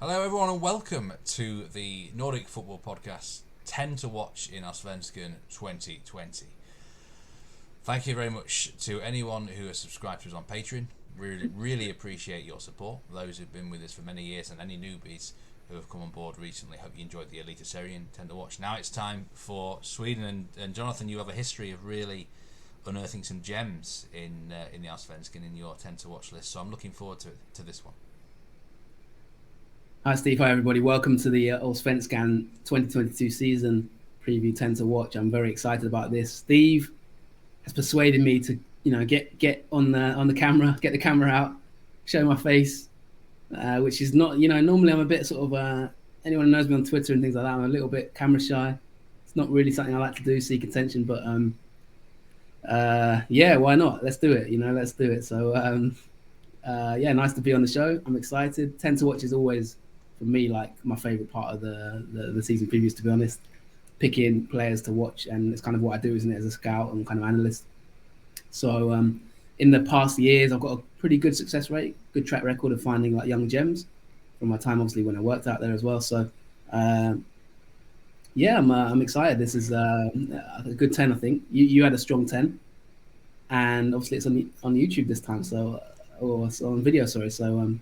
Hello, everyone, and welcome to the Nordic Football Podcast 10 to Watch in Allsvenskan 2020. Thank you very much to anyone who has subscribed to us on Patreon. Really appreciate your support. Those who've been with us for many years and any newbies who have come on board recently. Hope you enjoyed the Eliteserien 10 to Watch. Now it's time for Sweden, and Jonathan, you have a history of really unearthing some gems in the Allsvenskan in your 10 to Watch list, so I'm looking forward to this one. Hi Steve, hi everybody. Welcome to the Allsvenskan 2022 season preview 10 to watch. I'm very excited about this. Steve has persuaded me to, get on the camera, get the camera out, show my face, which is not, normally I'm a bit sort of, anyone who knows me on Twitter and things like that, I'm a little bit camera shy. It's not really something I like to do, seek attention, but yeah, why not? Let's do it, let's do it. So yeah, nice to be on the show. I'm excited. 10 to watch is always, for me, like my favorite part of the season previews, to be honest. Picking players to watch, and it's kind of what I do, isn't it, as a scout and kind of analyst. So in the past years, I've got a pretty good success rate, good track record of finding like young gems from my time, obviously, when I worked out there as well. So yeah, I'm excited. This is a good 10, I think. You had a strong 10, and obviously it's on YouTube this time, so or on video, sorry. So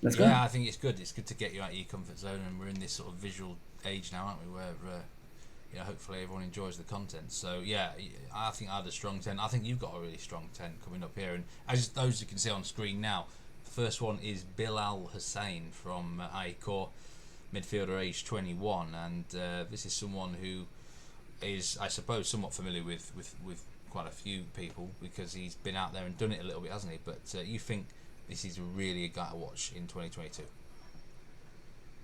let's go. Yeah, I think it's good. It's good to get you out of your comfort zone, and we're in this sort of visual age now, aren't we? Where hopefully everyone enjoys the content. So yeah, I think I had a strong 10. I think you've got a really strong 10 coming up here, and as those you can see on screen now, the first one is BILAL HUSSEIN from Aykor, midfielder, age 21, and this is someone who is, I suppose, somewhat familiar with quite a few people because he's been out there and done it a little bit, hasn't he? But you think this is really a guy to watch in 2022?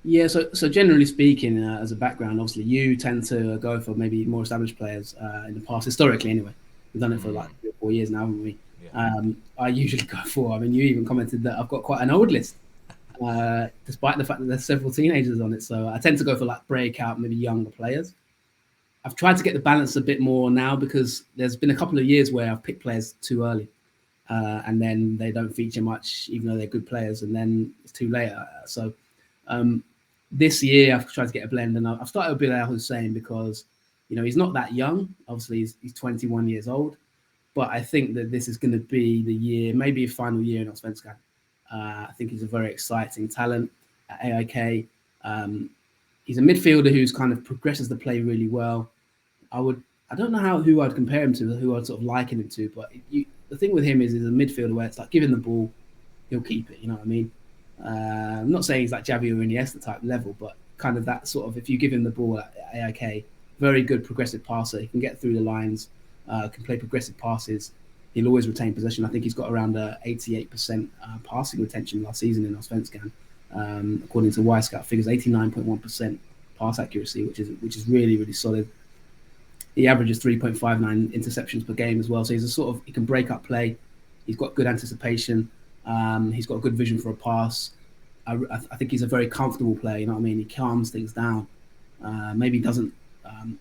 Yeah, so generally speaking, as a background, obviously you tend to go for maybe more established players in the past, historically anyway. We've done it for like 3 or 4 years now, haven't we? Yeah. I usually go for, I mean, you even commented that I've got quite an old list, despite the fact that there's several teenagers on it. So I tend to go for like breakout, maybe younger players. I've tried to get the balance a bit more now because there's been a couple of years where I've picked players too early. And then they don't feature much, even though they're good players, and then it's too late. So this year I've tried to get a blend, and I've started with BILAL HUSSEIN because he's not that young. Obviously, he's 21 years old, but I think that this is going to be the year, maybe a final year in Allsvenskan. I think he's a very exciting talent at AIK. He's a midfielder who's kind of progresses the play really well. I don't know who I'd compare him to, who I'd sort of liken him to, but the thing with him is he's a midfielder where it's like giving the ball, he'll keep it. You know what I mean? I'm not saying he's like Xavi or Iniesta type level, but kind of that sort of, if you give him the ball at AIK, very good progressive passer. He can get through the lines, can play progressive passes. He'll always retain possession. I think he's got around 88% passing retention last season in Allsvenskan, according to Y-Scout figures, 89.1% pass accuracy, which is really, really solid. He averages 3.59 interceptions per game as well. So he can break up play. He's got good anticipation. He's got a good vision for a pass. I think he's a very comfortable player. You know what I mean? He calms things down. Maybe doesn't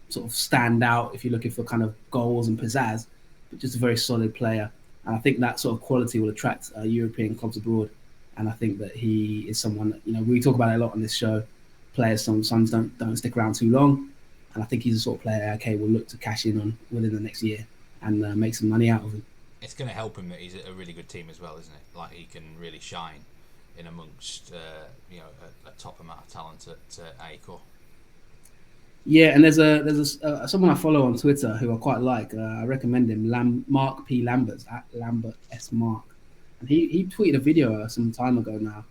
sort of stand out if you're looking for kind of goals and pizzazz, but just a very solid player. And I think that sort of quality will attract European clubs abroad. And I think that he is someone that, we talk about it a lot on this show. Players sometimes don't stick around too long. And I think he's the sort of player AIK will look to cash in on within the next year and make some money out of him. It's going to help him that he's a really good team as well, isn't it? Like, he can really shine in amongst a top amount of talent at Aykor. Yeah, and there's someone I follow on Twitter who I quite like. I recommend him, Mark P. Lambert, at Lambert S. Mark. And he tweeted a video some time ago now,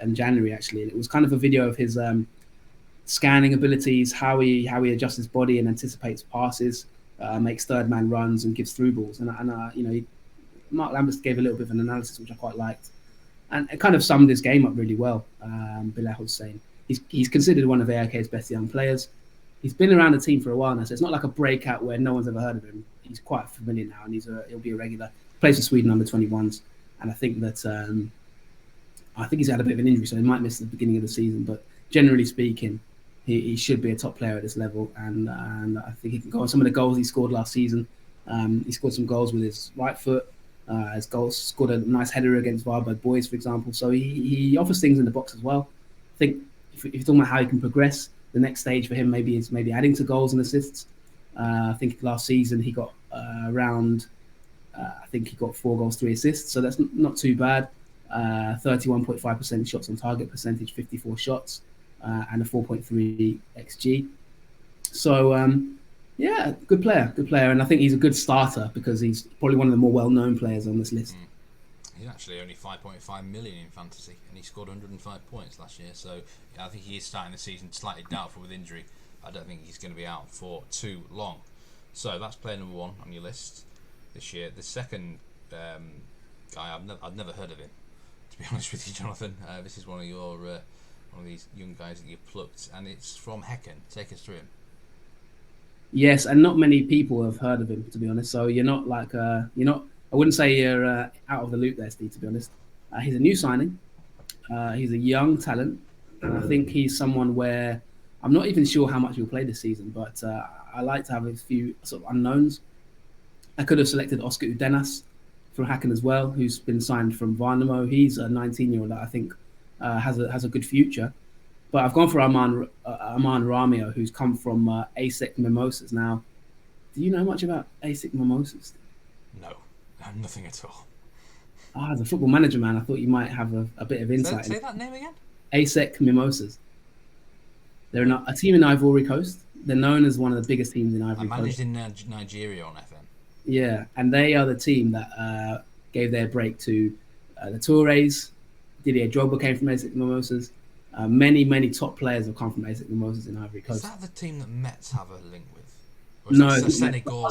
in January actually. And it was kind of a video of his scanning abilities, how he adjusts his body and anticipates passes, makes third man runs and gives through balls. And Mark Lambert gave a little bit of an analysis which I quite liked, and it kind of summed his game up really well. BILAL HUSSEIN, he's considered one of AIK's best young players. He's been around the team for a while now, so it's not like a breakout where no one's ever heard of him. He's quite familiar now, and he'll be a regular. Plays for Sweden under 21s, and I think that he's had a bit of an injury, so he might miss the beginning of the season. But generally speaking, he should be a top player at this level, and I think he can go on some of the goals he scored last season. He scored some goals with his right foot. His goals, scored a nice header against Varberg Boys, for example. So he offers things in the box as well. I think if you're talking about how he can progress, the next stage for him maybe is adding to goals and assists. I think last season he got around, I think he got 4 goals, 3 assists, so that's not too bad. 31.5% shots on target percentage, 54 shots, and a 4.3 xG. So yeah, good player, and I think he's a good starter because he's probably one of the more well-known players on this list. He's actually only 5.5 million in fantasy, and he scored 105 points last year. So yeah, I think he is starting the season slightly doubtful with injury. I don't think he's going to be out for too long. So that's player number 1 on your list this year. The second guy, I've never heard of him, to be honest with you, Jonathan. This is one of your one of these young guys that you've plucked, and it's from Häcken. Take us through him. Yes, and not many people have heard of him, to be honest. So you're not like I wouldn't say you're out of the loop there, Steve, to be honest. He's a new signing. He's a young talent. And I think he's someone where I'm not even sure how much he'll play this season, but I like to have a few sort of unknowns. I could have selected Oscar Udenas from Häcken as well, who's been signed from Värnamo. He's a 19-year-old that I think has a good future. But I've gone for Amane ROMEO, who's come from ASEC Mimosas. Now, do you know much about ASEC Mimosas? No, nothing at all. As a football manager, man, I thought you might have a bit of insight. Say that name again? ASEC Mimosas. They're a team in Ivory Coast. They're known as one of the biggest teams in Ivory Coast. I managed in Nigeria on FM. Yeah, and they are the team that gave their break to the Tourés. Didier Drogba came from ASEC Mimosas. Many top players have come from ASEC Mimosas in Ivory Coast. Is that the team that Mets have a link with? No, Senegal.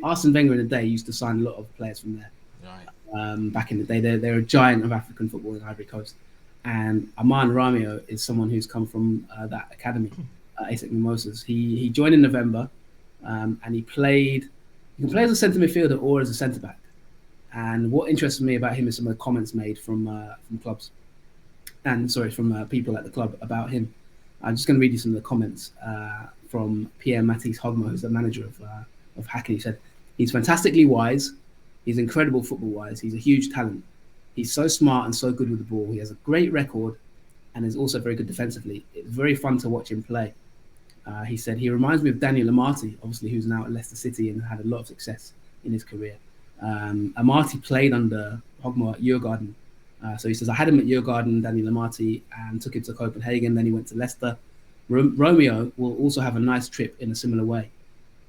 Arsene Wenger in the day used to sign a lot of players from there. Right. Back in the day, they're a giant of African football in Ivory Coast. And Amane ROMEO is someone who's come from that academy, ASEC Mimosas. He joined in November, and he can play as a centre midfielder or as a centre back. And what interests me about him is some of the comments made from clubs. From people at the club about him. I'm just going to read you some of the comments from Pierre Matisse Hogmo, who's the manager of Häcken. He said, "He's fantastically wise. He's incredible football-wise. He's a huge talent. He's so smart and so good with the ball. He has a great record and is also very good defensively. It's very fun to watch him play." He said, "He reminds me of Daniel Amati, obviously, who's now at Leicester City and had a lot of success in his career. Amati played under Hogmo at Djurgården. So he says, I had him at Djurgården, Daniel Amati, and took him to Copenhagen. Then he went to Leicester. ROMEO will also have a nice trip in a similar way.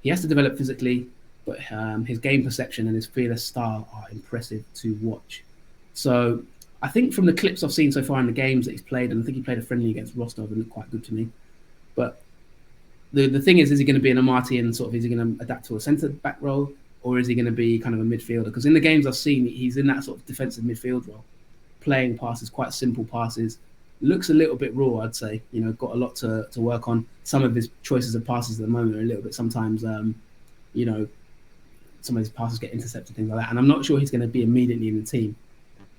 He has to develop physically, but his game perception and his fearless style are impressive to watch." So I think from the clips I've seen so far in the games that he's played, and I think he played a friendly against Rostov and looked quite good to me. But the thing is he going to be an Amati and sort of, is he going to adapt to a centre back role, or is he going to be kind of a midfielder? Because in the games I've seen, he's in that sort of defensive midfield role, playing passes, quite simple passes. Looks a little bit raw, I'd say. Got a lot to work on. Some of his choices of passes at the moment are a little bit sometimes, some of his passes get intercepted, things like that. And I'm not sure he's going to be immediately in the team.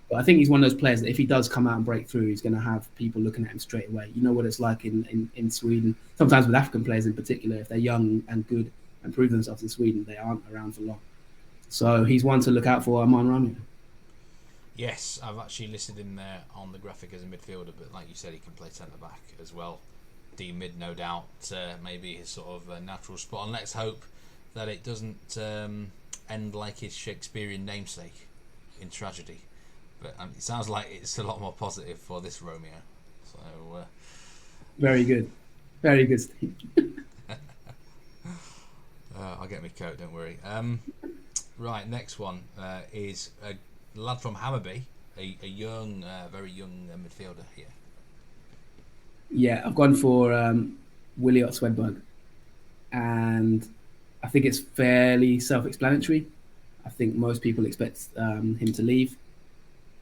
But I think he's one of those players that if he does come out and break through, he's going to have people looking at him straight away. You know what it's like in Sweden. Sometimes with African players in particular, if they're young and good and prove themselves in Sweden, they aren't around for long. So he's one to look out for, Amane ROMEO. Yes, I've actually listed him there on the graphic as a midfielder, but like you said, he can play centre-back as well. D-mid, no doubt, maybe his sort of natural spot. And let's hope that it doesn't end like his Shakespearean namesake in tragedy. But it sounds like it's a lot more positive for this ROMEO. So very good, Steve. I'll get my coat, don't worry. Right, next one is a lad from Hammarby, a young, very young midfielder here. Yeah, I've gone for WILLIOT SWEDBERG, and I think it's fairly self-explanatory. I think most people expect him to leave,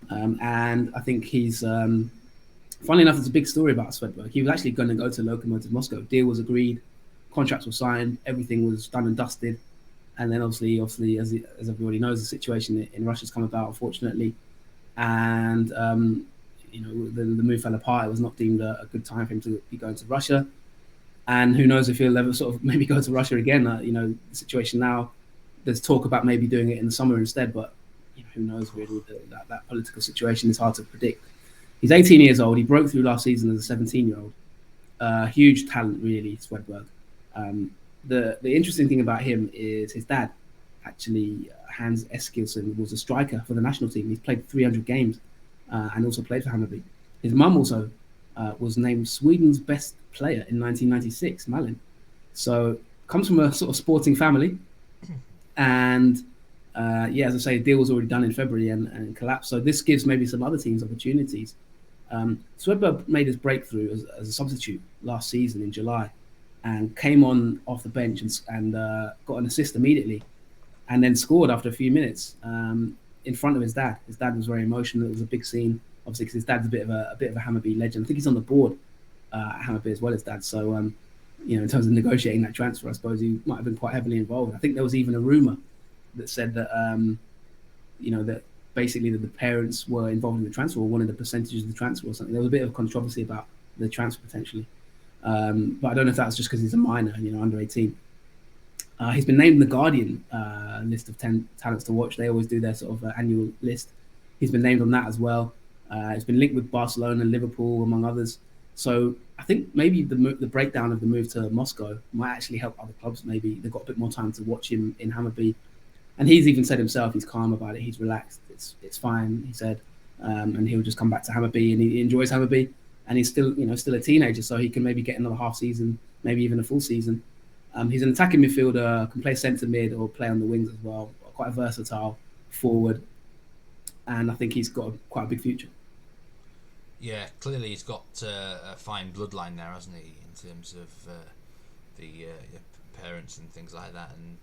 and I think he's. Funnily enough, there's a big story about Swedberg. He was actually going to go to Lokomotiv Moscow. Deal was agreed, contracts were signed, everything was done and dusted. And then obviously, as everybody knows, the situation in Russia's come about, unfortunately. And, the move fell apart. It was not deemed a good time for him to be going to Russia. And who knows if he'll ever sort of maybe go to Russia again. The situation now, there's talk about maybe doing it in the summer instead. But who knows really, that political situation is hard to predict. He's 18 years old. He broke through last season as a 17-year-old. Huge talent, really, Swedberg. The interesting thing about him is his dad, actually, Hans Eskilsson, was a striker for the national team. He's played 300 games and also played for Hammarby. His mum also was named Sweden's best player in 1996, Malin. So comes from a sort of sporting family. And yeah, as I say, the deal was already done in February and collapsed. So this gives maybe some other teams opportunities. Swedberg made his breakthrough as a substitute last season in July and came on off the bench and got an assist immediately and then scored after a few minutes in front of his dad. His dad was very emotional. It was a big scene, obviously, because his dad's a bit of a Hammarby legend. I think he's on the board at Hammarby as well as dad. So, you know, in terms of negotiating that transfer, I suppose he might have been quite heavily involved. I think there was even a rumour that said that, you know, that basically that the parents were involved in the transfer or wanted a percentage of the transfer or something. There was a bit of controversy about the transfer potentially. But I don't know if that's just because he's a minor, you know, under 18. He's been named in the Guardian list of 10 talents to watch. They always do their sort of annual list. He's been named on that as well. He's been linked with Barcelona, Liverpool, among others. So I think maybe the breakdown of the move to Moscow might actually help other clubs. Maybe they've got a bit more time to watch him in Hammarby. And he's even said himself, he's calm about it. He's relaxed. It's fine, he said. And he'll just come back to Hammarby, and he enjoys Hammarby. And he's still, you know, still a teenager, so he can maybe get another half season, maybe even a full season. He's an attacking midfielder, can play centre mid or play on the wings as well. Quite a versatile forward, and I think he's got quite a big future. Yeah, clearly he's got a fine bloodline there, hasn't he, in terms of the parents and things like that. And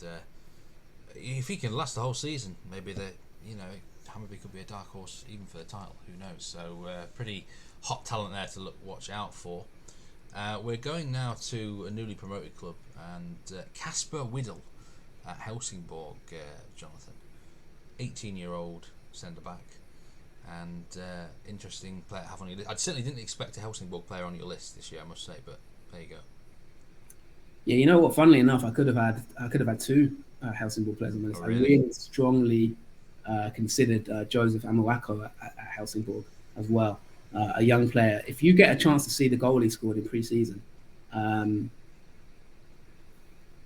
if he can last the whole season, maybe Hammarby could be a dark horse even for the title. Who knows? So pretty hot talent there to watch out for. We're going now to a newly promoted club, and CASPER WIDELL at Helsingborg, Jonathan. 18-year-old centre-back, and interesting player to have on your list. I certainly didn't expect a Helsingborg player on your list this year, I must say, but there you go. Yeah, you know what? Funnily enough, I could have had two Helsingborg players on my list. Oh, really? I really strongly considered Joseph Amawako at Helsingborg as well. A young player. If you get a chance to see the goal he scored in pre-season,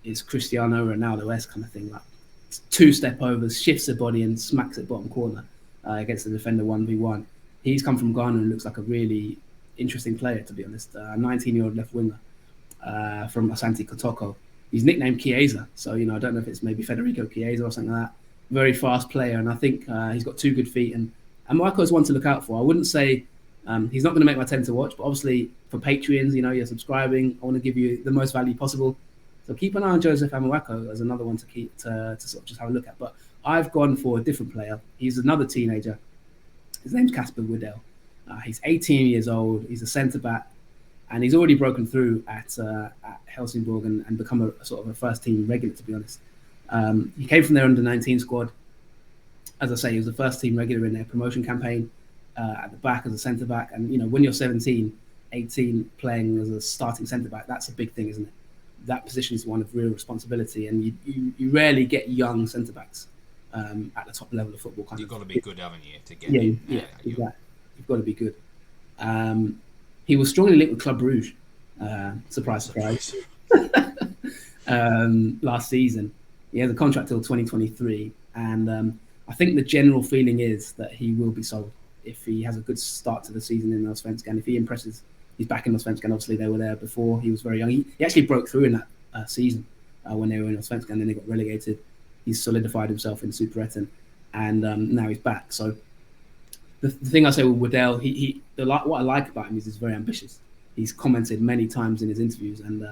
it's Cristiano Ronaldo-esque kind of thing, like two-step overs, shifts the body and smacks it bottom corner against the defender 1v1. He's come from Ghana and looks like a really interesting player, to be honest. 19-year-old left winger from Asante Kotoko. He's nicknamed Chiesa, so I don't know if it's maybe Federico Chiesa or something like that. Very fast player, and I think he's got 2 good feet. And Marco's one to look out for. I wouldn't say he's not going to make my 10 to watch, but obviously for Patreons, you're subscribing. I want to give you the most value possible. So keep an eye on Joseph Amawako as another one to keep to sort of just have a look at. But I've gone for a different player. He's another teenager. His name's Casper WIDELL. He's 18 years old. He's a centre back, and he's already broken through at Helsingborg and become a sort of a first team regular, to be honest. He came from their under-19 squad. As I say, he was the first team regular in their promotion campaign at the back as a centre back. And when you're 17, 18, playing as a starting centre back, that's a big thing, isn't it? That position is one of real responsibility, and you rarely get young centre backs at the top level of football. You've got to be good, haven't you, to get in? Yeah, exactly. You've got to be good. He was strongly linked with Club Brugge. Surprise, surprise. Last season, he has a contract till 2023, and I think the general feeling is that he will be sold if he has a good start to the season in Allsvenskan. If he impresses, he's back in Allsvenskan. Obviously, they were there before. He was very young. He actually broke through in that season when they were in Allsvenskan, and then they got relegated. He's solidified himself in Superettan, and now he's back. So the thing I say with WIDELL, what I like about him is he's very ambitious. He's commented many times in his interviews, and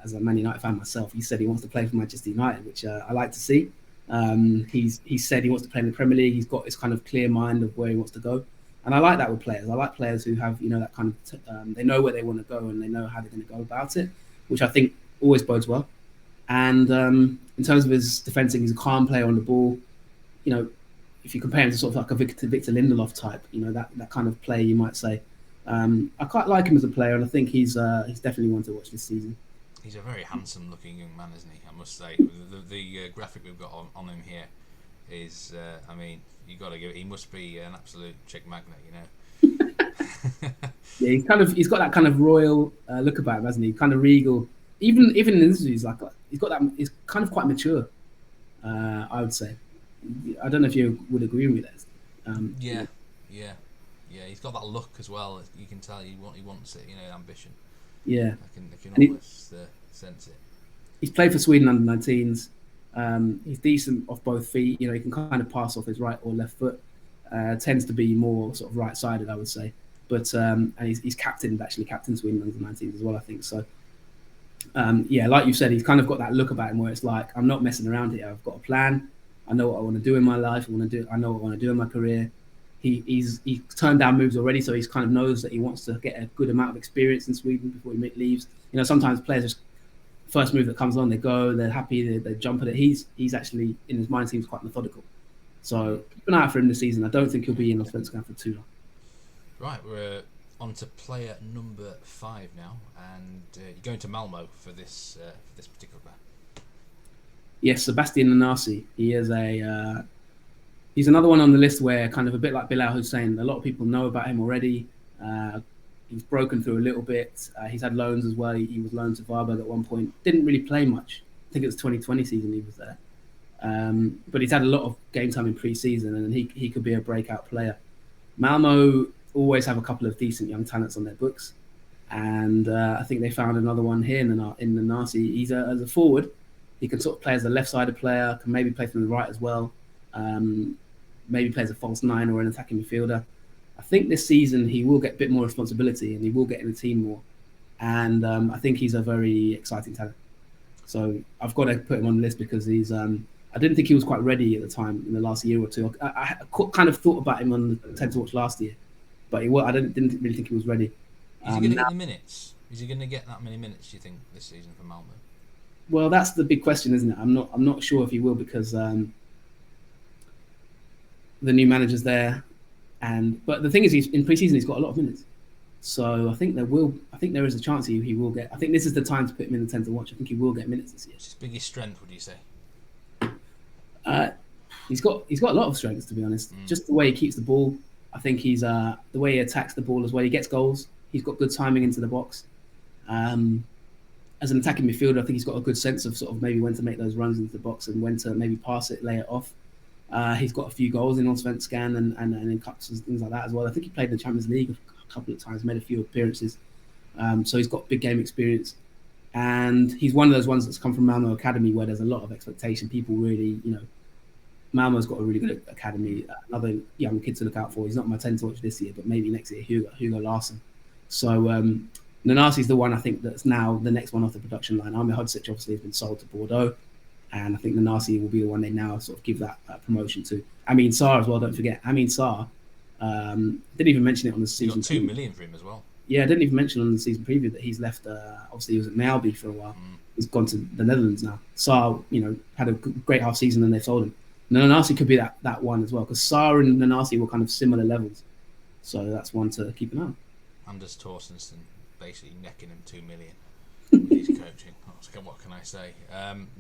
as a Man United fan myself, he said he wants to play for Manchester United, which I like to see. He said he wants to play in the Premier League. He's got this kind of clear mind of where he wants to go, and I like that with players. I like players who have that kind of they know where they want to go and they know how they're going to go about it, which I think always bodes well. And in terms of his defending, he's a calm player on the ball. If you compare him to sort of like a Victor Lindelof type, that kind of play, you might say. I quite like him as a player, and I think he's definitely one to watch this season. He's a very handsome-looking young man, isn't he? I must say. The graphic we've got on him here is, you got to give. He must be an absolute chick magnet, Yeah, he's got that kind of royal look about him, hasn't he? Kind of regal. Even in interviews, like he's got that. He's kind of quite mature. I would say. I don't know if you would agree with me there. Yeah, yeah, yeah. He's got that look as well. You can tell he wants it. You know, ambition. Yeah, I can and almost sense it. he's played for Sweden under 19s. He's decent off both feet. You know, he can kind of pass off his right or left foot. Tends to be more sort of right-sided, I would say. But and he's captained Sweden under 19s as well, I think. So yeah, like you said, he's kind of got that look about him where it's like, I'm not messing around here. I've got a plan. I know what I want to do in my life. I know what I want to do in my career. He's turned down moves already, so he's kind of knows that he wants to get a good amount of experience in Sweden before he leaves. You know, sometimes players just first move that comes on, they go, they're happy, they jump at it. He's actually in his mind seems quite methodical. So keep an eye out for him this season. I don't think he'll be in Allsvenskan for too long. Right, we're on to player number 5 now, and you're going to Malmo for this particular player. Yes, Sebastian NANASI. He's another one on the list where kind of a bit like BILAL HUSSEIN, a lot of people know about him already. He's broken through a little bit. He's had loans as well. He was loaned to Varberg at one point. Didn't really play much. I think it was 2020 season he was there. But he's had a lot of game time in pre-season, and he could be a breakout player. Malmo always have a couple of decent young talents on their books, and I think they found another one here in NANASI. He's as a forward. He can sort of play as a left-sided player, can maybe play from the right as well. Maybe plays a false 9 or an attacking midfielder. I think this season he will get a bit more responsibility and he will get in the team more. And I think he's a very exciting talent. So I've got to put him on the list because he's. I didn't think he was quite ready at the time in the last year or two. I kind of thought about him on the 10 to watch last year, but I didn't really think he was ready. Is he going to get the minutes? Is he going to get that many minutes, do you think, this season for Malmo? Well, that's the big question, isn't it? I'm not sure if he will because the new manager's there, but the thing is, in pre-season he's got a lot of minutes, so I think there is a chance he will get. I think this is the time to put him in the 10 to watch. I think he will get minutes this year. What's his biggest strength, would you say? He's got a lot of strengths, to be honest. Just the way he keeps the ball. I think he's the way he attacks the ball as well. He gets goals. He's got good timing into the box. As an attacking midfielder, I think he's got a good sense of sort of maybe when to make those runs into the box and when to maybe pass it, lay it off. He's got a few goals in Allsvenskan and in cups and things like that as well. I think he played in the Champions League a couple of times, made a few appearances. So he's got big game experience. And he's one of those ones that's come from Malmo Academy where there's a lot of expectation. People really, Malmo's got a really good academy. Another young kid to look out for. He's not my 10 to watch this year, but maybe next year, Hugo Larsson. So NANASI's the one I think that's now the next one off the production line. Armin Hodzic obviously has been sold to Bordeaux, and I think NANASI will be the one they now sort of give that promotion to. Amin Sarr as well, don't forget. Amin Sarr, didn't even mention it on the season. You got 2 million for him as well. Yeah, I didn't even mention on the season preview that he's left. Obviously, he was at Malby for a while. He's gone to the Netherlands now. Sarr, had a great half season and they sold him. NANASI could be that one as well, because Sarr and NANASI were kind of similar levels. So that's one to keep an eye on. Anders Torstensson basically necking him 2 million. He's coaching. What can I say?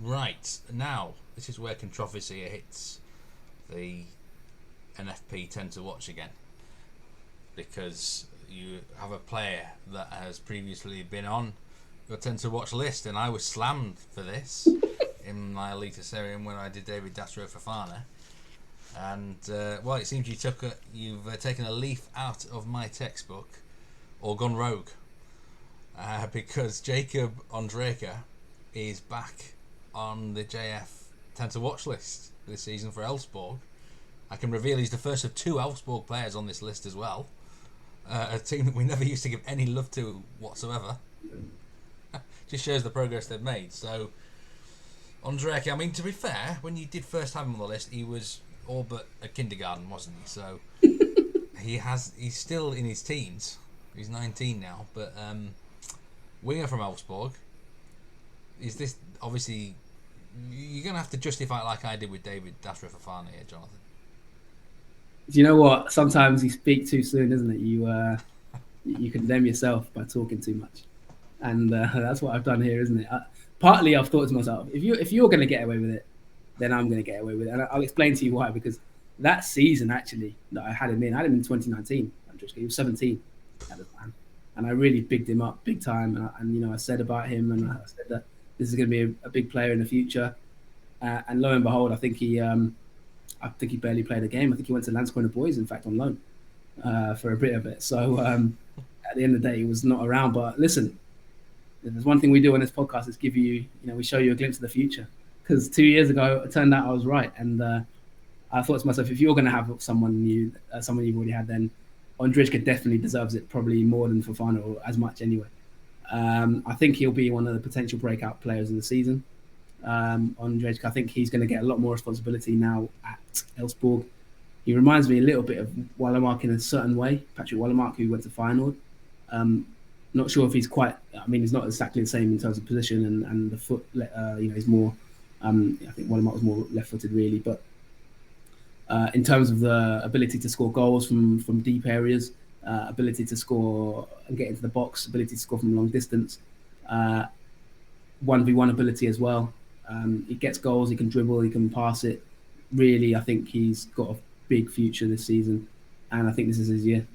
Right, now, this is where controversy hits the NFP 10 to watch again. Because you have a player that has previously been on your 10 to watch list, and I was slammed for this in my Elite Serien when I did David Dasro Fofana. And well, it seems you've taken a leaf out of my textbook or gone rogue, because Jacob ONDREJKA is back on the JF 10 to watch list this season for Elfsborg. I can reveal he's the first of 2 Elfsborg players on this list as well. A team that we never used to give any love to whatsoever. Just shows the progress they've made. So, ONDREJKA, I mean, to be fair, when you did first have him on the list, he was all but a kindergarten, wasn't he? So, he's still in his teens. He's 19 now, but winger from Elfsborg. Is this, obviously, you're going to have to justify it like I did with David Dasro Fofana here, Jonathan. Do you know what? Sometimes you speak too soon, isn't it? You condemn yourself by talking too much, and that's what I've done here, isn't it? Partly, I've thought to myself, if you're going to get away with it, then I'm going to get away with it, and I'll explain to you why. Because that season, actually, that I had him in 2019. He was 17, at the time, and I really bigged him up big time. And I said about him, and I said that this is going to be a big player in the future. And lo and behold, I think he barely played a game. I think he went to Landskrona Boys, in fact, on loan for a bit of it. So at the end of the day, he was not around. But listen, there's one thing we do on this podcast is give you, we show you a glimpse of the future. Because 2 years ago, it turned out I was right, and I thought to myself, if you're going to have someone new, someone you've already had, then ONDREJKA definitely deserves it, probably more than Fofana, or as much anyway. I think he'll be one of the potential breakout players of the season. ONDREJKA, I think he's going to get a lot more responsibility now at Elfsborg. He reminds me a little bit of Willemark in a certain way, Patrick Willemark, who went to Feyenoord. Not sure if he's quite, he's not exactly the same in terms of position and the foot, he's more, I think Willemark was more left-footed really, but in terms of the ability to score goals from deep areas, ability to score and get into the box, ability to score from long distance, 1v1 ability as well. He gets goals, he can dribble, he can pass it. Really, I think he's got a big future this season, and I think this is his year.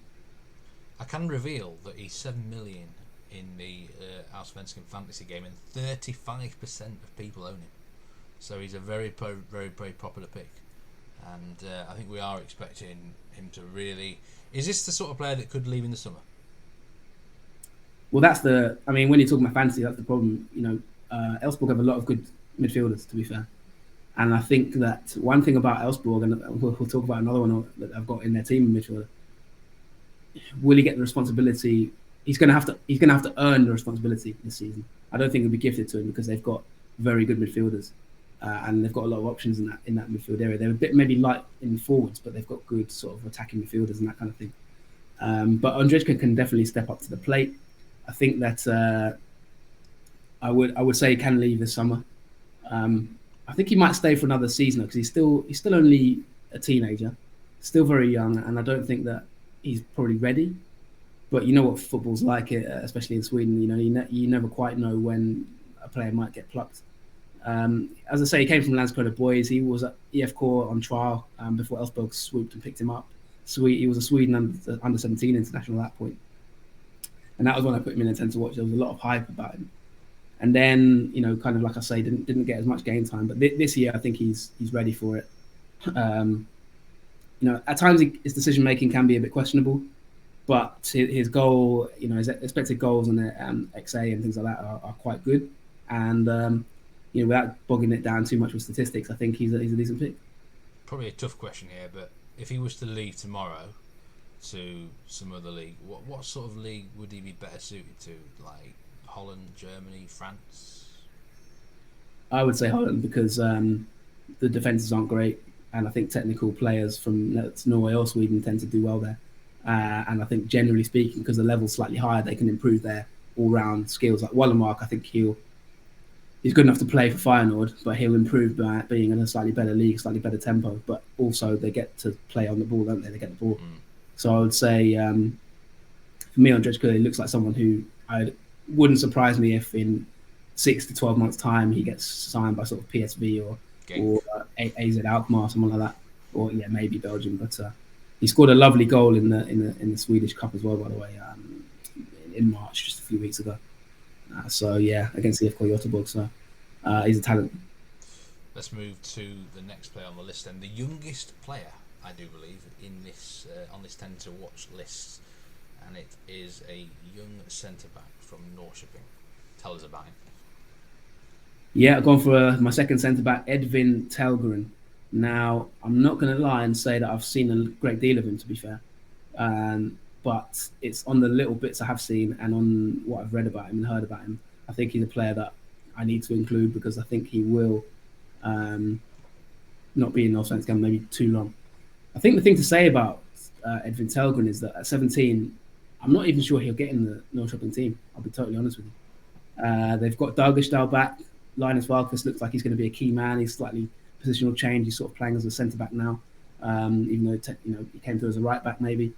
I can reveal that he's 7 million in the Allsvenskan fantasy game, and 35% of people own him. So he's a very, very, very popular pick. And I think we are expecting him to really... Is this the sort of player that could leave in the summer? Well, when you're talking about fantasy, that's the problem. Elfsborg have a lot of good midfielders, to be fair. And I think that one thing about Elfsborg, and we'll talk about another one that I've got in their team midfielder, will he get the responsibility? He's going to have to earn the responsibility this season. I don't think it'll be gifted to him because they've got very good midfielders. And they've got a lot of options in that midfield area. They're a bit maybe light in forwards, but they've got good sort of attacking midfielders and that kind of thing. But ONDREJKA can definitely step up to the plate. I think that I would say he can leave this summer. I think he might stay for another season because he's still only a teenager, still very young, and I don't think that he's probably ready. But you know what football's like, especially in Sweden. You never quite know when a player might get plucked. As I say, he came from Landskrona Boys. He was at EF Core on trial before Elfsborg swooped and picked him up. He was a Sweden under 17 international at that point. And that was when I put him in a 10 to watch. There was a lot of hype about him. And then, kind of like I say, didn't get as much game time. But this year, I think he's ready for it. At times his decision making can be a bit questionable, but his goal, his expected goals and XA and things like that are quite good. And without bogging it down too much with statistics, I think he's a decent pick. Probably a tough question here, but if he was to leave tomorrow to some other league, what sort of league would he be better suited to? Like Holland, Germany, France? I would say Holland because the defences aren't great, and I think technical players from Norway or Sweden tend to do well there. And I think generally speaking, because the level's slightly higher, they can improve their all-round skills. Like Willemark, I think he's good enough to play for Feyenoord, but he'll improve by being in a slightly better league, slightly better tempo. But also they get to play on the ball, don't they? They get the ball. So I would say, for me, ONDREJKA looks like someone who wouldn't surprise me if in 6 to 12 months' time he gets signed by sort of PSV or AZ Alkmaar, someone like that, or maybe Belgium. But he scored a lovely goal in the Swedish Cup as well, by the way, in March, just a few weeks ago. Against the FK Göteborg. So he's a talent. Let's move to the next player on the list, and the youngest player, I do believe, in this on this 10 to watch list, and it is a young centre back from Norrköping. Tell us about him. Yeah, I've gone for my second centre back, Edvin Tellgren. Now, I'm not going to lie and say that I've seen a great deal of him, to be fair. But it's on the little bits I have seen and on what I've read about him and heard about him. I think he's a player that I need to include because I think he will not be in Allsvenskan maybe too long. I think the thing to say about Edvin Tellgren is that at 17, I'm not even sure he'll get in the Norrköping team. I'll be totally honest with you. They've got Dargestal back. Linus Valkes looks like he's going to be a key man. He's slightly positional change. He's sort of playing as a centre back now, even though he came through as a right back maybe.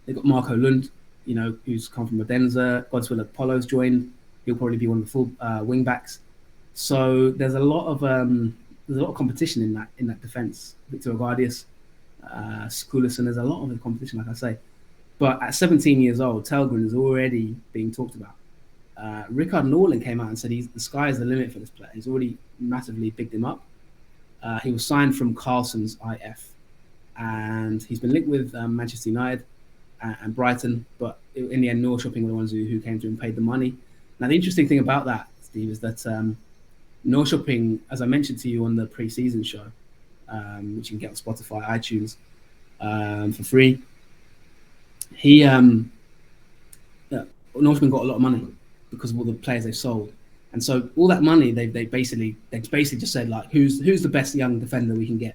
They've got Marco Lund, who's come from Odense. Godswill Apollo's joined. He'll probably be one of the full wing backs. So there's a lot of competition in that defence. Victor Agardius, Skulison. There's a lot of competition, like I say. But at 17 years old, Telgren is already being talked about. Rickard Norling came out and said the sky is the limit for this player. He's already massively bigged him up. He was signed from Carlson's IF, and he's been linked with Manchester United and Brighton, but in the end, Norrköping were the ones who came through and paid the money. Now, the interesting thing about that, Steve, is that Norrköping, as I mentioned to you on the pre-season show, which you can get on Spotify, iTunes, for free, Norrköping got a lot of money because of all the players they've sold. And so all that money, they basically just said, like, who's the best young defender we can get,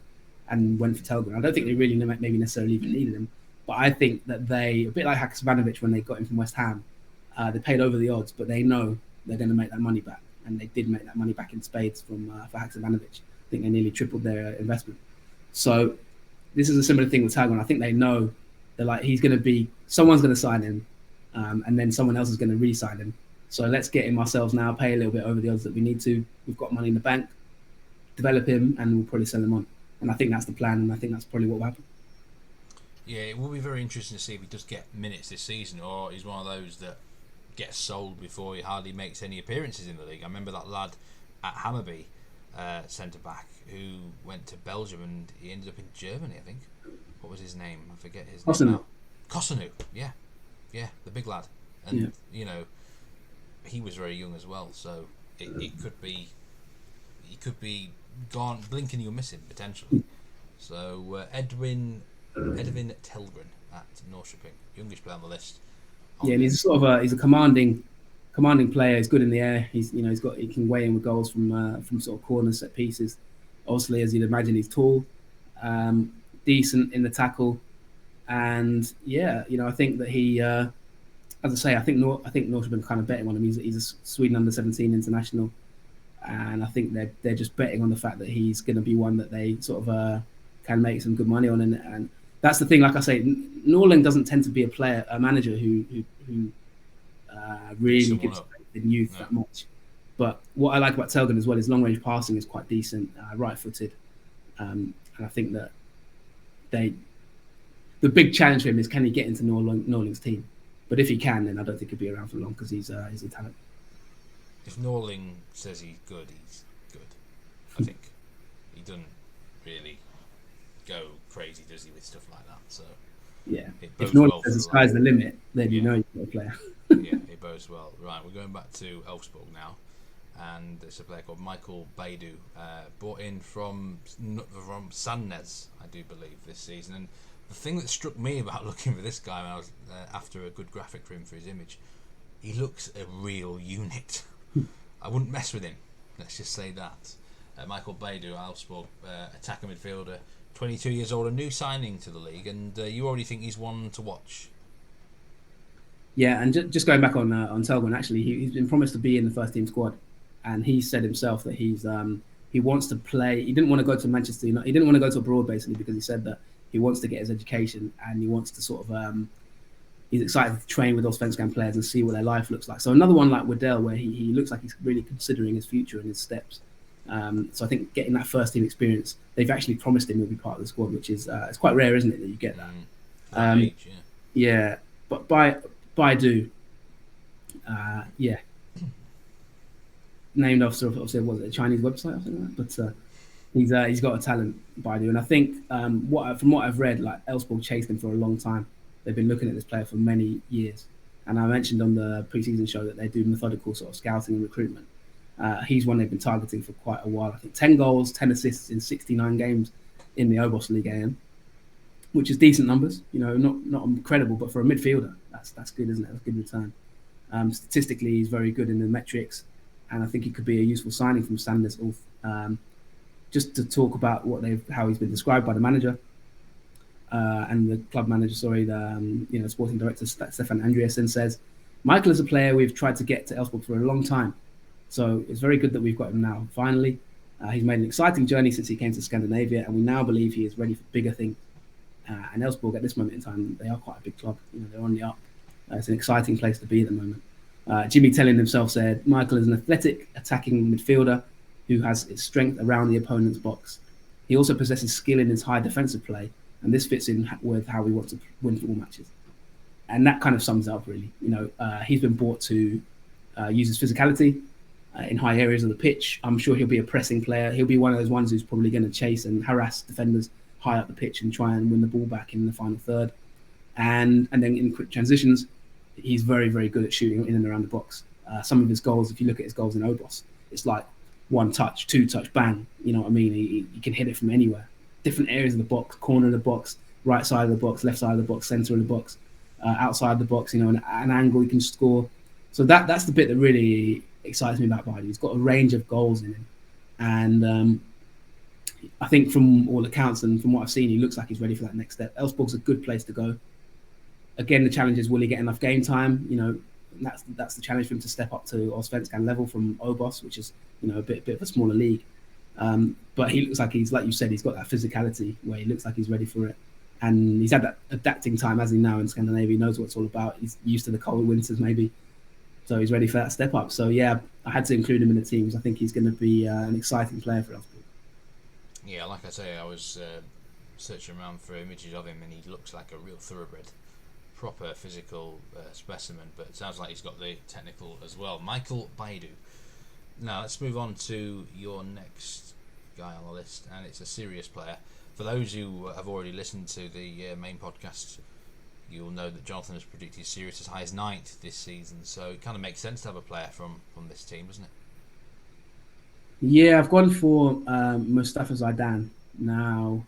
and went for Telgren. I don't think they really maybe necessarily even needed him, but I think that they, a bit like Haksabanovic when they got him from West Ham, they paid over the odds, but they know they're going to make that money back, and they did make that money back in spades for Haksabanovic. I think they nearly tripled their investment. So this is a similar thing with Telgren. I think they know they're like, someone's going to sign him, and then someone else is going to re-sign him. So let's get him ourselves now, pay a little bit over the odds that we need to. We've got money in the bank, develop him, and we'll probably sell him on. And I think that's the plan, and I think that's probably what will happen. Yeah, it will be very interesting to see if he does get minutes this season, or he's one of those that gets sold before he hardly makes any appearances in the league. I remember that lad at Hammarby, centre-back, who went to Belgium, and he ended up in Germany, I think. What was his name? I forget his name now. Kosanu, yeah, the big lad. And, you know, he was very young as well, so it could be, he could be gone, blinking you'll miss him potentially. So Edwin Telgren at Norrköping, youngest player on the list. Yeah, and he's sort of he's a commanding player. He's good in the air. He can weigh in with goals from sort of corner set pieces. Obviously, as you'd imagine, he's tall, decent in the tackle, and I think that he. As I say, I think Norrköping kind of betting on him. He's a Sweden under-17 international, and I think they're just betting on the fact that he's going to be one that they sort of can make some good money on. And that's the thing. Like I say, Norling doesn't tend to be a manager who really gives the youth that much. But what I like about Telgren as well is long-range passing is quite decent, right-footed, and I think that the big challenge for him is, can he get into Norling's team? But if he can, then I don't think he'll be around for long, because he's a talent. If Norling says he's good, he's good. I think he doesn't really go crazy, does he, with stuff like that? So yeah, if Norling says the sky's the limit, then you know you've got a player. Yeah, it bodes well. Right, we're going back to Elfsborg now, and it's a player called Michael BAIDOO, brought in from Sandnes, I do believe, this season. And the thing that struck me about looking for this guy when I was after a good graphic for him for his image, he looks a real unit. I wouldn't mess with him. Let's just say that. Michael BAIDOO, Allsvenskan attacker midfielder, 22 years old, a new signing to the league, and you already think he's one to watch. Yeah, and just going back on Telgren, actually, he's been promised to be in the first team squad, and he said himself that he wants to play. He didn't want to go to Manchester United. He didn't want to go to abroad, basically, because he said that he wants to get his education, and he wants to sort of he's excited to train with Allsvenskan players and see what their life looks like. So another one like WIDELL, where he looks like he's really considering his future and his steps. So I think getting that first team experience, they've actually promised him he'll be part of the squad, which is it's quite rare, isn't it, that you get that? Age, yeah, but BAIDOO, named after was it a Chinese website or something like that? But he's got a talent, BAIDOO, and I think from what I've read, like Elfsborg chased him for a long time. They've been looking at this player for many years, and I mentioned on the pre-season show that they do methodical sort of scouting and recruitment. He's one they've been targeting for quite a while. I think 10 goals, 10 assists in 69 games in the Obos League AM, which is decent numbers. You know, not incredible, but for a midfielder, that's good, isn't it? That's a good return. Statistically, he's very good in the metrics, and I think he could be a useful signing from Sandnes. Just to talk about how he's been described by the manager and the club manager, the sporting director Stefan Andreasen says, Michael is a player we've tried to get to Elfsborg for a long time, so it's very good that we've got him now. Finally, he's made an exciting journey since he came to Scandinavia, and we now believe he is ready for bigger things. And Elfsborg at this moment in time, they are quite a big club. You know, they're on the up. It's an exciting place to be at the moment. Jimmy Tellin himself said, Michael is an athletic attacking midfielder who has its strength around the opponent's box. He also possesses skill in his high defensive play, and this fits in with how we want to win football matches. And that kind of sums it up, really. He's been brought to use his physicality in high areas of the pitch. I'm sure he'll be a pressing player. He'll be one of those ones who's probably going to chase and harass defenders high up the pitch and try and win the ball back in the final third. And then in quick transitions, he's very, very good at shooting in and around the box. Some of his goals, if you look at his goals in Obos, it's like one touch, two touch, bang. You know what I mean? He can hit it from anywhere. Different areas of the box, corner of the box, right side of the box, left side of the box, centre of the box, outside the box, an angle he can score. So that's the bit that really excites me about BAIDOO. He's got a range of goals in him. And I think from all accounts and from what I've seen, he looks like he's ready for that next step. Elfsborg's a good place to go. Again, the challenge is, will he get enough game time? That's the challenge for him to step up to Allsvenskan level from Obos, which is a bit of a smaller league. But he looks like he's, like you said, he's got that physicality where he looks like he's ready for it. And he's had that adapting time, as he now in Scandinavia. He knows what it's all about. He's used to the cold winters, maybe. So he's ready for that step up. So, yeah, I had to include him in the team because I think he's going to be an exciting player for Elfsborg. Yeah, like I say, I was searching around for images of him, and he looks like a real thoroughbred. Proper physical specimen, but it sounds like he's got the technical as well. Michael BAIDOO. Now, let's move on to your next guy on the list, and it's a serious player. For those who have already listened to the main podcast, you'll know that Jonathan has predicted Sirius as high as 9th this season, so it kind of makes sense to have a player from this team, doesn't it? Yeah, I've gone for MOUSTAFA ZEIDAN. Now,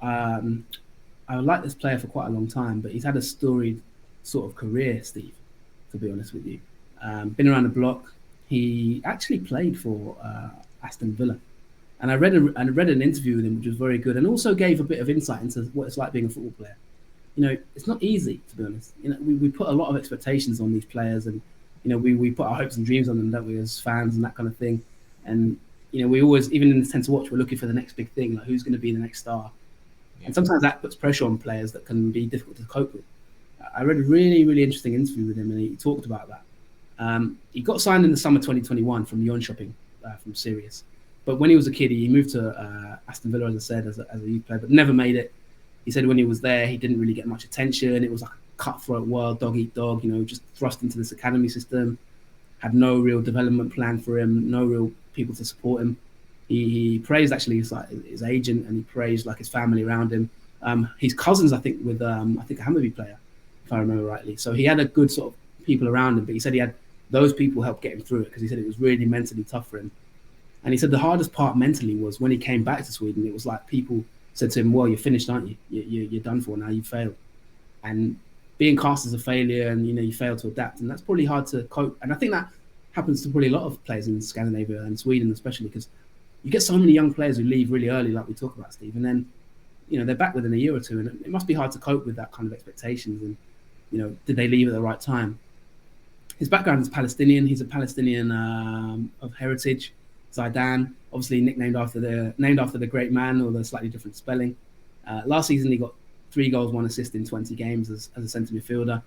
I like this player for quite a long time, but he's had a storied sort of career, Steve, to be honest with you. Been around the block. He actually played for Aston Villa. And I read an interview with him, which was very good, and also gave a bit of insight into what it's like being a football player. It's not easy, to be honest. We put a lot of expectations on these players, and we put our hopes and dreams on them, don't we, as fans and that kind of thing. And we always, even in the 10 to watch, we're looking for the next big thing, like who's going to be the next star. Yeah. And sometimes that puts pressure on players that can be difficult to cope with. I read a really, really interesting interview with him, and he talked about that. He got signed in the summer 2021 from Jönköping, from Sirius. But when he was a kid, he moved to Aston Villa, as I said, as a youth player, but never made it. He said when he was there, he didn't really get much attention. It was like a cutthroat world, dog eat dog, just thrust into this academy system, had no real development plan for him, no real people to support him. He praised actually his agent, and he praised like his family around him. His cousins, I think, with a Hammarby player, if I remember rightly. So he had a good sort of people around him, but he said he had those people help get him through it because he said it was really mentally tough for him. And he said the hardest part mentally was when he came back to Sweden. It was like people said to him, well, you're finished, aren't you? You're done for now. You failed. And being cast as a failure, and you fail to adapt, and that's probably hard to cope. And I think that happens to probably a lot of players in Scandinavia and Sweden, especially because you get so many young players who leave really early, like we talk about, Steve, and then they're back within a year or two, and it must be hard to cope with that kind of expectations. And did they leave at the right time? His background is Palestinian. He's a Palestinian of heritage. ZEIDAN, obviously named after the great man, or the slightly different spelling. Last season he got 3 goals, 1 assist in 20 games as a centre midfielder.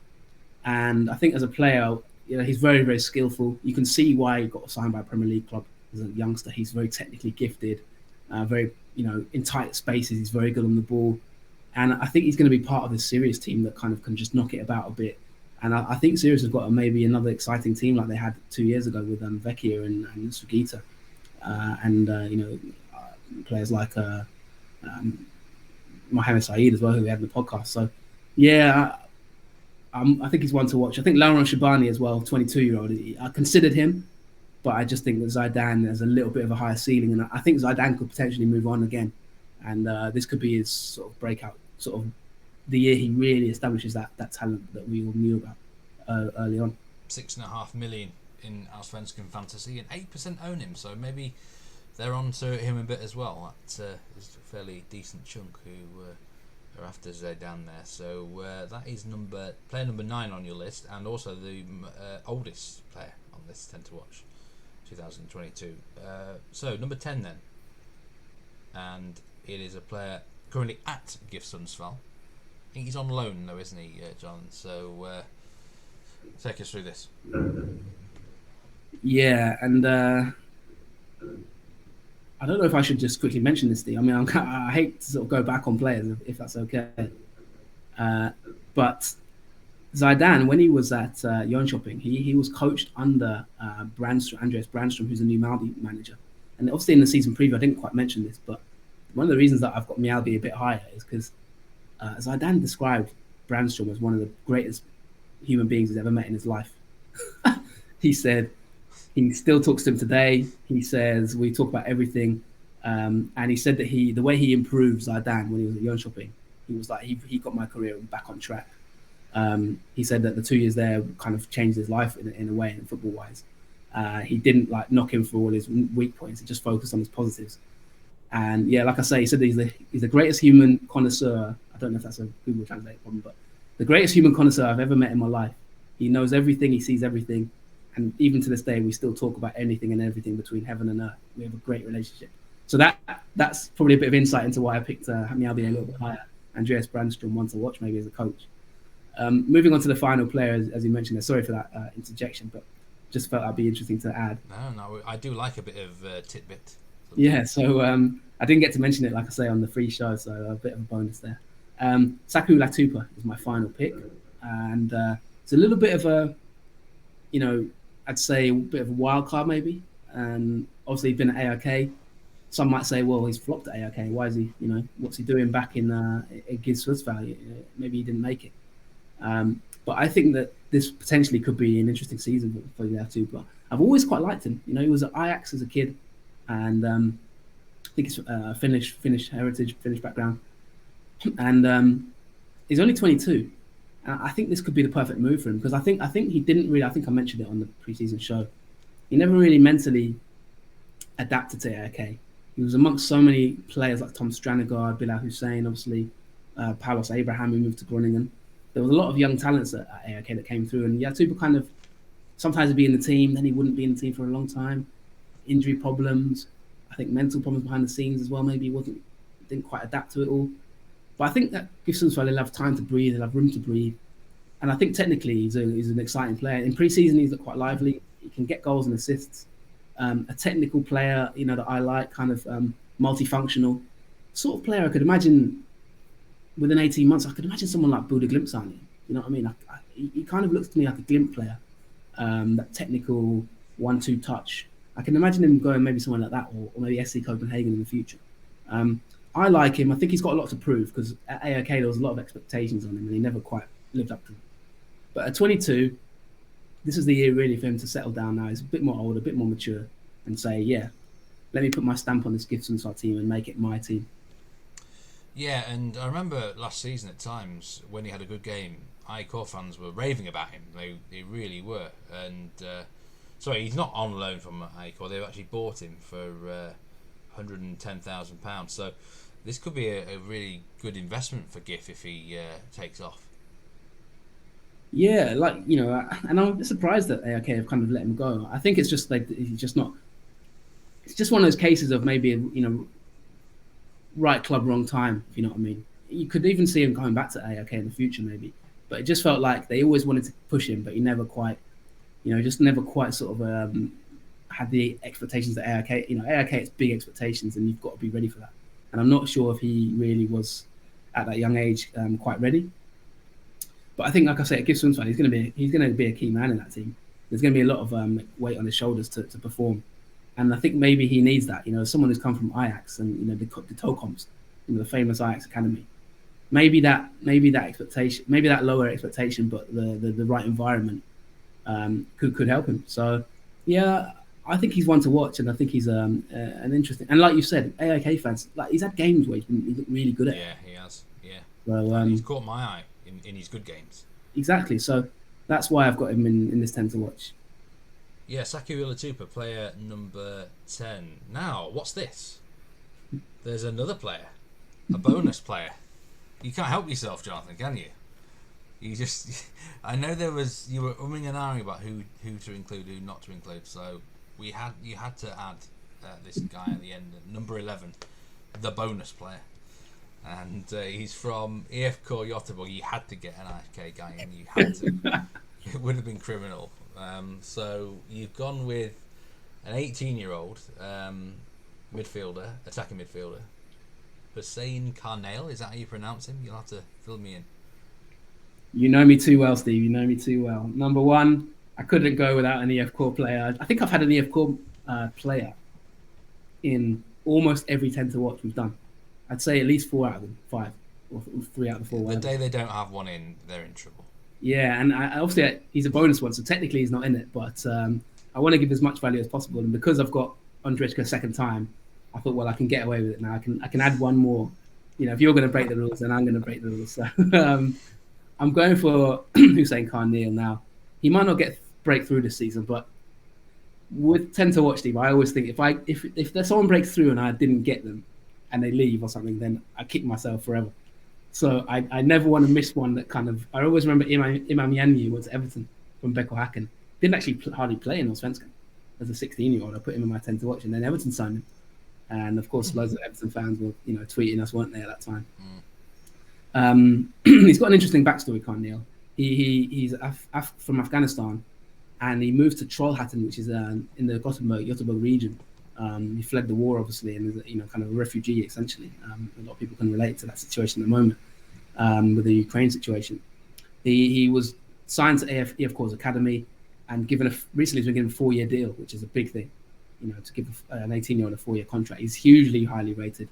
And I think as a player, he's very, very skillful. You can see why he got signed by a Premier League club as a youngster. He's very technically gifted, very, in tight spaces. He's very good on the ball. And I think he's going to be part of this Sirius team that kind of can just knock it about a bit. And I think Sirius have got maybe another exciting team like they had 2 years ago with Vecchia and Sugita. Players like Mohamed Saeed as well, who we had in the podcast. So, yeah, I think he's one to watch. I think Laurent Shabani as well, 22-year-old. I considered him, but I just think that ZEIDAN has a little bit of a higher ceiling, and I think ZEIDAN could potentially move on again. And this could be his sort of breakout, sort of the year he really establishes that talent that we all knew about early on. 6.5 million in Allsvenskan fantasy, and 8% own him, so maybe they're on to him a bit as well. That is a fairly decent chunk who are after ZEIDAN there. So that is player number 9 on your list, and also the oldest player on this 10 to watch, 2022. So number 10 then, and it is a player currently at GIF Sundsvall. I think he's on loan though, isn't he, John? So take us through this. Yeah, and I don't know if I should just quickly mention this, Steve. I mean, I hate to sort of go back on players if that's okay. But Zidane, when he was at Jönköping, he was coached under Andreas Brandstrom, who's the new Malby manager. And obviously in the season preview, I didn't quite mention this, but one of the reasons that I've got Malby a bit higher is because Zidane described Brandstrom as one of the greatest human beings he's ever met in his life. He said he still talks to him today. He says we talk about everything. And he said that the way he improved Zidane when he was at Jönköping, he was like, he got my career back on track. He said that the 2 years there kind of changed his life in a way, football wise. He didn't like knock him for all his weak points. He just focused on his positives. And yeah, like I say, he said that he's the greatest human connoisseur. I don't know if that's a Google Translate problem, but the greatest human connoisseur I've ever met in my life. He knows everything. He sees everything. And even to this day, we still talk about anything and everything between heaven and earth. We have a great relationship. So that's probably a bit of insight into why I picked Mjällby a little bit higher. Andreas Brandstrom, one to watch maybe as a coach. Moving on to the final player, as you mentioned there. Sorry for that interjection, but just felt that'd be interesting to add. No, I do like a bit of tidbit. Yeah, so I didn't get to mention it, like I say, on the free show, so a bit of a bonus there. SAKU YLATUPA is my final pick, and it's a little bit of a, I'd say a bit of a wild card maybe. Obviously, he's been at AIK. Some might say, well, he's flopped at AIK. Why is he, what's he doing back in Gidswoodsval? Maybe he didn't make it. But I think that this potentially could be an interesting season for YLATUPA. I've always quite liked him. He was at Ajax as a kid, and I think it's Finnish heritage, Finnish background. And he's only 22. I think this could be the perfect move for him, because I think he didn't really. I think I mentioned it on the preseason show. He never really mentally adapted to AIK. He was amongst so many players like Tom Stranegard, BILAL HUSSEIN, obviously Paulos Abraham, who moved to Groningen. There was a lot of young talents at AIK that came through, and YLATUPA kind of sometimes he'd be in the team, then he wouldn't be in the team for a long time. Injury problems, I think mental problems behind the scenes as well. Maybe he didn't quite adapt to it all. But I think that gives him he'll have time to breathe, he'll have room to breathe. And I think technically he's an exciting player. In pre-season, he's quite lively. He can get goals and assists. A technical player, that I like, kind of multifunctional sort of player. I could imagine within 18 months, I could imagine someone like Buda Glimt signing. You know what I mean? He kind of looks to me like a Glimt player. That technical 1-2 touch. I can imagine him going maybe somewhere like that, or maybe SC Copenhagen in the future. I like him. I think he's got a lot to prove, because at AIK there was a lot of expectations on him and he never quite lived up to them. But at 22, this is the year really for him to settle down now. He's a bit more older, a bit more mature, and say, yeah, let me put my stamp on this Gidswoodsval team and make it my team. Yeah, and I remember last season at times when he had a good game, AIK fans were raving about him. They really were. And sorry, he's not on loan from AIK. They've actually bought him for £110,000. So this could be a really good investment for GIF if he takes off. Yeah, and I'm surprised that AIK have kind of let him go. I think it's just like he's just not. It's just one of those cases of maybe right club, wrong time. If you know what I mean. You could even see him coming back to AIK in the future, maybe. But it just felt like they always wanted to push him, but he never quite, just never quite sort of had the expectations that AIK. AIK it's big expectations, and you've got to be ready for that. And I'm not sure if he really was at that young age quite ready. But I think, like I say, at Gidswoodsval, he's going to be a key man in that team. There's going to be a lot of weight on his shoulders to perform, and I think maybe he needs that. Someone who's come from Ajax and the Toekomst, the famous Ajax academy. Maybe that expectation, maybe that lower expectation, but the right environment could help him. So yeah, I think he's one to watch, and I think he's an interesting. And like you said, AIK fans, he's had games where he's looked really good at. Yeah, he has. Yeah, so, he's caught my eye in his good games. Exactly. So that's why I've got him in this 10 to watch. Yeah, SAKU YLATUPA, player number 10. Now, what's this? There's another player, a bonus player. You can't help yourself, Jonathan, can you? I know you were umming and ahhing about who to include, who not to include. So you had to add this guy at the end, number 11, the bonus player. And he's from IFK Göteborg. You had to get an IFK guy in. You had to. It would have been criminal. So you've gone with an 18-year-old midfielder, attacking HUSSEIN Karnail. Is that how you pronounce him? You'll have to fill me in. You know me too well, Steve. You know me too well. Number one, I couldn't go without an EF Core player. I think I've had an EF Core player in almost every 10 to watch we've done. I'd say at least 4 out of them, 5 or 3 out of the 4. The day they don't have one in, they're in trouble. Yeah, and obviously he's a bonus one, so technically he's not in it. But I want to give as much value as possible, and because I've got ONDREJKA second time, I thought, well, I can get away with it now. I can add one more. You know, if you're going to break the rules, then I'm going to break the rules. So I'm going for HUSSEIN Carneal now. He might not get breakthrough this season, but with 10 to watch, Steve, I always think if there's someone breaks through and I didn't get them and they leave or something, then I kick myself forever. So I never want to miss one that kind of... I always remember Imam Yanyu was Everton from Beko Hacken. Didn't actually hardly play in Allsvenskan. As a 16-year-old, I put him in my 10 to watch, and then Everton signed him. And of course, loads of Everton fans were, tweeting us, weren't they, at that time? He's got an interesting backstory, Carneal. He's from Afghanistan, and he moved to Trollhättan, which is in the Göteborg region. He fled the war, obviously, and is kind of a refugee, essentially. A lot of people can relate to that situation at the moment with the Ukraine situation. He was signed to EF Core's Academy and recently he's been given a 4-year deal, which is a big thing, to give an 18-year-old a 4-year contract. He's hugely highly rated.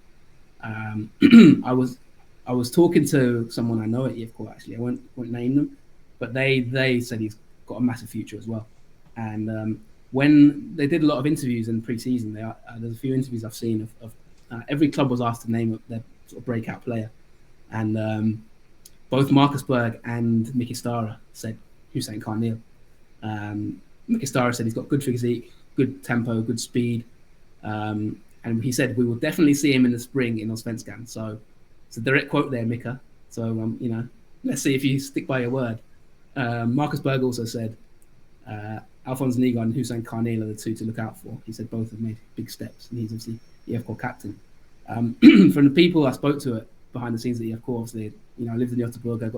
I was talking to someone I know at EF Core, actually. I won't name them, but they said he's got a massive future as well. And when they did a lot of interviews in pre-season, there's a few interviews I've seen of every club was asked to name their sort of breakout player, and both Marcus Berg and Mickey Stara said HUSSEIN Carneal. Mickey Stara said he's got good physique, good tempo, good speed, and he said we will definitely see him in the spring in Allsvenskan. So it's a direct quote there, Mika. So let's see if you stick by your word. Marcus Berg also said Alphonse Nigon and HUSSEIN Carneal are the two to look out for. He said both have made big steps, and he's obviously EF Core captain. From the people I spoke to it behind the scenes at EF Core, obviously, I lived in Göteborg. I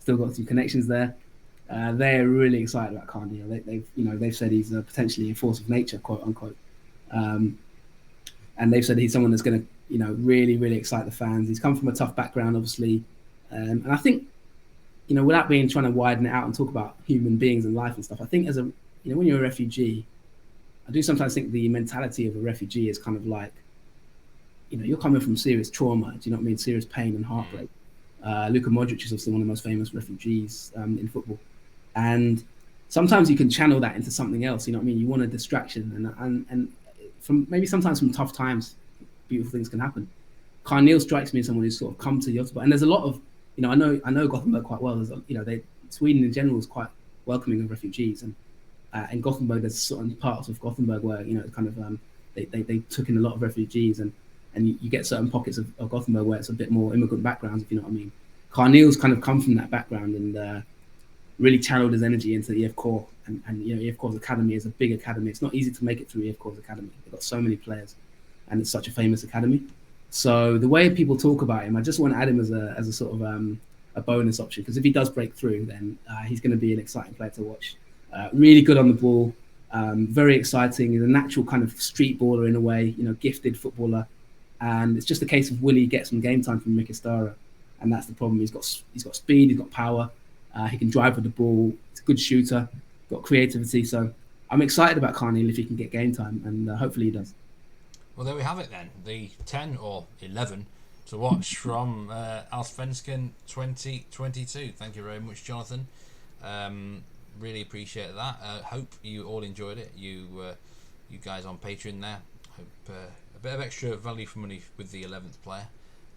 still got some connections there. They're really excited about Carneal. They've said he's potentially a force of nature, quote unquote, and they've said he's someone that's going to, really, really excite the fans. He's come from a tough background, obviously, and I think, without trying to widen it out and talk about human beings and life and stuff, I think when you're a refugee, I do sometimes think the mentality of a refugee is kind of like, you're coming from serious trauma. Do you know what I mean? Serious pain and heartbreak. Luka Modric is obviously one of the most famous refugees in football. And sometimes you can channel that into something else. You know what I mean? You want a distraction. And sometimes from tough times, beautiful things can happen. Carneal strikes me as someone who's sort of come to Göteborg. And there's a lot of, I know Gothenburg quite well. Sweden in general is quite welcoming of refugees. And Gothenburg, there's certain parts of Gothenburg where, they took in a lot of refugees. And you get certain pockets of Gothenburg where it's a bit more immigrant backgrounds, if you know what I mean. Carneal's kind of come from that background and really channeled his energy into EF Core. And EF Core's Academy is a big academy. It's not easy to make it through EF Core's Academy. They've got so many players, and it's such a famous academy. So the way people talk about him, I just want to add him as a sort of a bonus option, because if he does break through, then he's going to be an exciting player to watch. Really good on the ball, very exciting. He's a natural kind of street baller in a way, gifted footballer. And it's just a case of will he get some game time from Mickey Stara, and that's the problem. He's got speed, he's got power, he can drive with the ball. He's a good shooter, got creativity. So I'm excited about Carneal if he can get game time, and hopefully he does. Well, there we have it then. The 10 or 11 to watch from Allsvenskan 2022. Thank you very much, Jonathan. Really appreciate that. Hope you all enjoyed it. You guys on Patreon there. Hope a bit of extra value for money with the 11th player.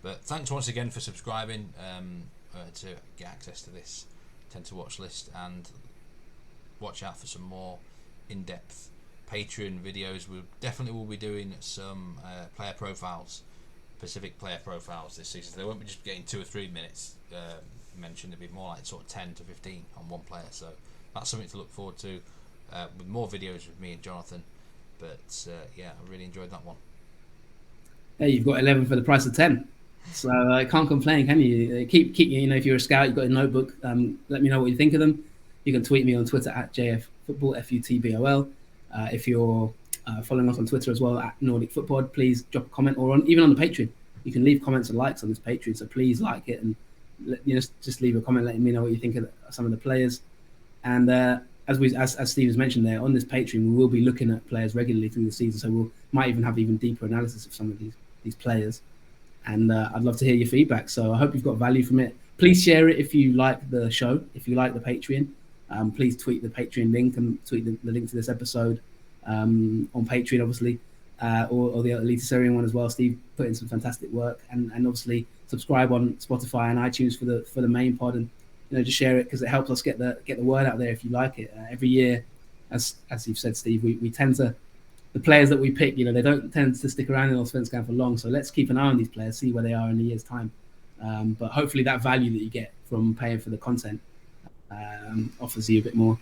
But thanks once again for subscribing to get access to this 10 to watch list, and watch out for some more in-depth Patreon videos. We definitely will be doing some player profiles, specific player profiles this season. So they won't be just getting 2 or 3 minutes mentioned. It'll be more like sort of 10 to 15 on one player. So that's something to look forward to with more videos with me and Jonathan. But yeah, I really enjoyed that one. Hey, you've got 11 for the price of 10. So I can't complain, can you? Keep if you're a scout, you've got a notebook. Let me know what you think of them. You can tweet me on Twitter at JFFootball, FUTBOL. If you're following us on Twitter as well at Nordic Football, please drop a comment, or even on the Patreon. You can leave comments and likes on this Patreon, so please like it and just leave a comment letting me know what you think of some of the players. And as Steve has mentioned there, on this Patreon, we will be looking at players regularly through the season, so we might even have even deeper analysis of some of these players. And I'd love to hear your feedback. So I hope you've got value from it. Please share it if you like the show, if you like the Patreon. Please tweet the Patreon link and tweet the link to this episode on Patreon, obviously, or the Elitesarian one as well. Steve put in some fantastic work, and obviously subscribe on Spotify and iTunes for the main pod, and just share it because it helps us get the word out there if you like it. Every year, as you've said, Steve, we tend to, the players that we pick, they don't tend to stick around in Allsvenskan for long. So let's keep an eye on these players, see where they are in a year's time. But hopefully that value that you get from paying for the content offers you a bit more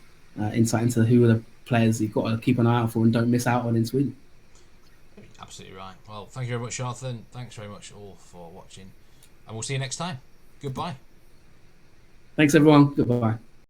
insight into who are the players you've got to keep an eye out for and don't miss out on in Sweden. Absolutely right. Well, thank you very much, Jonathan. Thanks very much all for watching, and we'll see you next time. Goodbye. Thanks, everyone. Goodbye.